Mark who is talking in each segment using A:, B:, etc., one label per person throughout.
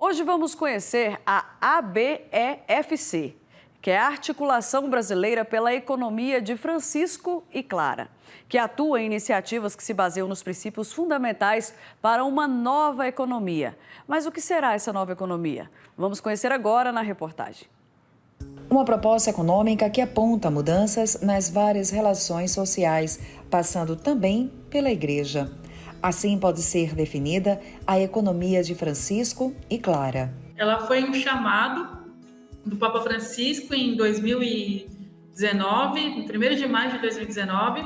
A: Hoje vamos conhecer a ABEFC, que é a Articulação Brasileira pela Economia de Francisco e Clara, que atua em iniciativas que se baseiam nos princípios fundamentais para uma nova economia. Mas o que será essa nova economia? Vamos conhecer agora na reportagem.
B: Uma proposta econômica que aponta mudanças nas várias relações sociais, passando também pela igreja. Assim pode ser definida a economia de Francisco e Clara.
C: Ela foi um chamado do Papa Francisco em 2019, no 1º de maio de 2019,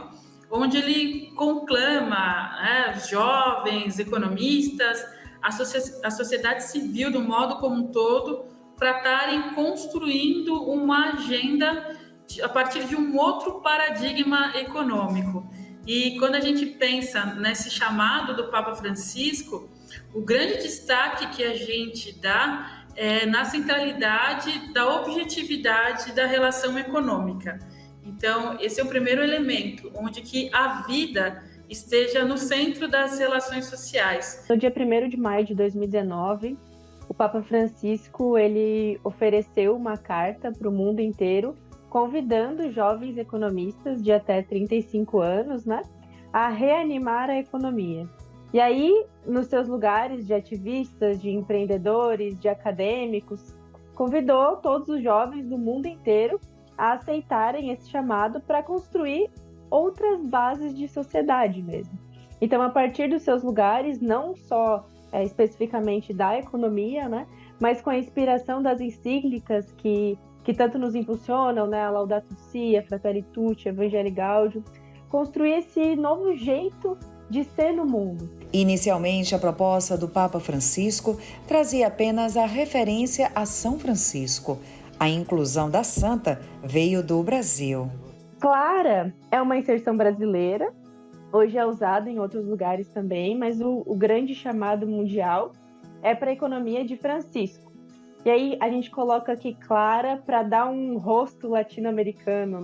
C: onde ele conclama os jovens, economistas, a sociedade civil do modo como um todo, para estarem construindo uma agenda a partir de um outro paradigma econômico. E quando a gente pensa nesse chamado do Papa Francisco, o grande destaque que a gente dá é na centralidade da objetividade da relação econômica. Então, esse é o primeiro elemento, onde que a vida esteja no centro das relações sociais.
D: No dia 1º de maio de 2019, o Papa Francisco ele ofereceu uma carta para o mundo inteiro, convidando jovens economistas de até 35 anos, a reanimar a economia. E aí, nos seus lugares de ativistas, de empreendedores, de acadêmicos, convidou todos os jovens do mundo inteiro a aceitarem esse chamado para construir outras bases de sociedade mesmo. Então, a partir dos seus lugares, não só especificamente da economia, mas com a inspiração das encíclicas que tanto nos impulsionam, a Laudato Si, a Fratelli Tutti, a Evangelii Gaudium, construir esse novo jeito de ser no mundo.
B: Inicialmente, a proposta do Papa Francisco trazia apenas a referência a São Francisco. A inclusão da santa veio do Brasil.
D: Clara é uma inserção brasileira, hoje é usado em outros lugares também, mas o grande chamado mundial é para a economia de Francisco. E aí a gente coloca aqui Clara para dar um rosto latino-americano,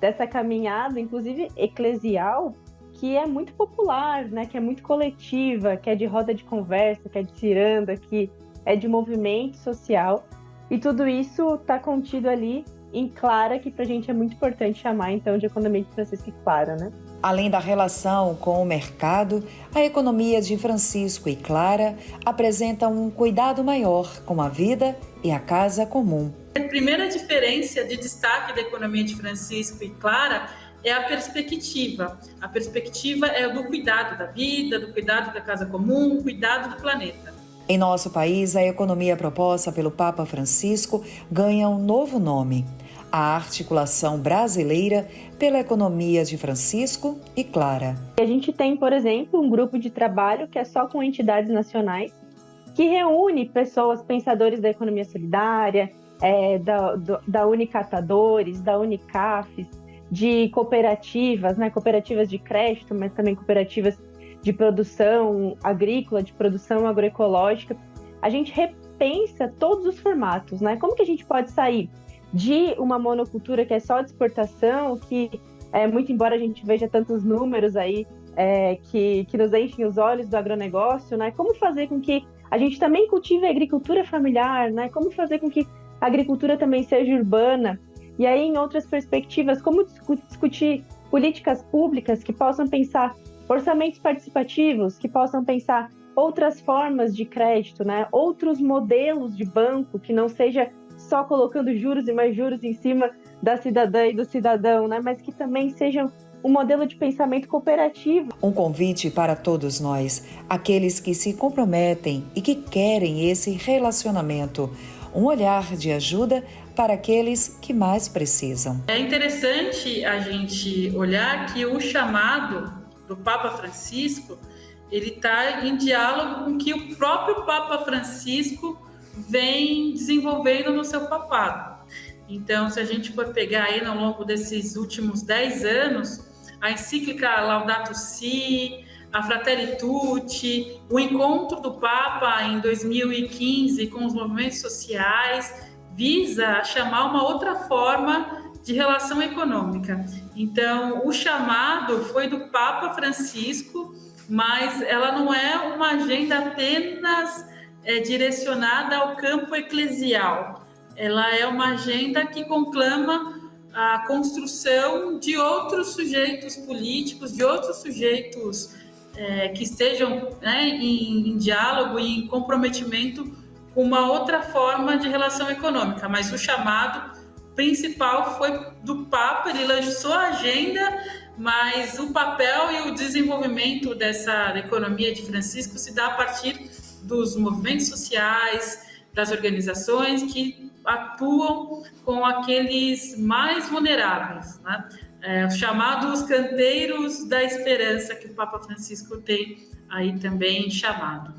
D: dessa caminhada, inclusive eclesial, que é muito popular, que é muito coletiva, que é de roda de conversa, que é de ciranda, que é de movimento social. E tudo isso está contido ali em Clara, que para a gente é muito importante chamar, então, de economia de Francisco e Clara,
B: Além da relação com o mercado, a economia de Francisco e Clara apresenta um cuidado maior com a vida e a casa comum.
C: A primeira diferença de destaque da economia de Francisco e Clara é a perspectiva. A perspectiva é do cuidado da vida, do cuidado da casa comum, cuidado do planeta.
B: Em nosso país, a economia proposta pelo Papa Francisco ganha um novo nome: a Articulação Brasileira pela Economia de Francisco e Clara.
D: A gente tem, por exemplo, um grupo de trabalho que é só com entidades nacionais, que reúne pessoas, pensadores da economia solidária, da Unicatadores, da Unicafes, de cooperativas, cooperativas de crédito, mas também cooperativas de produção agrícola, de produção agroecológica. A gente repensa todos os formatos, Como que a gente pode sair de uma monocultura que é só de exportação, que, muito embora a gente veja tantos números aí que nos enchem os olhos do agronegócio, Como fazer com que a gente também cultive a agricultura familiar, Como fazer com que a agricultura também seja urbana? E aí, em outras perspectivas, como discutir políticas públicas que possam pensar orçamentos participativos, que possam pensar outras formas de crédito, outros modelos de banco, que não seja só colocando juros e mais juros em cima da cidadã e do cidadão, mas que também sejam um modelo de pensamento cooperativo.
B: Um convite para todos nós, aqueles que se comprometem e que querem esse relacionamento. Um olhar de ajuda para aqueles que mais precisam.
C: É interessante a gente olhar que o chamado do Papa Francisco, ele está em diálogo com o que o próprio Papa Francisco vem desenvolvendo no seu papado. Então, se a gente for pegar aí ao longo desses últimos 10 anos, a encíclica Laudato Si, a Fratelli Tutti, o encontro do Papa em 2015 com os movimentos sociais, visa chamar uma outra forma de relação econômica. Então, o chamado foi do Papa Francisco, mas ela não é uma agenda apenas direcionada ao campo eclesial. Ela é uma agenda que conclama a construção de outros sujeitos políticos, de outros sujeitos que estejam, né, em diálogo e em comprometimento com uma outra forma de relação econômica. Mas o chamado principal foi do Papa, ele lançou a agenda, mas o papel e o desenvolvimento dessa economia de Francisco se dá a partir dos movimentos sociais, das organizações que atuam com aqueles mais vulneráveis, né? Os chamados canteiros da esperança, que o Papa Francisco tem aí também chamado.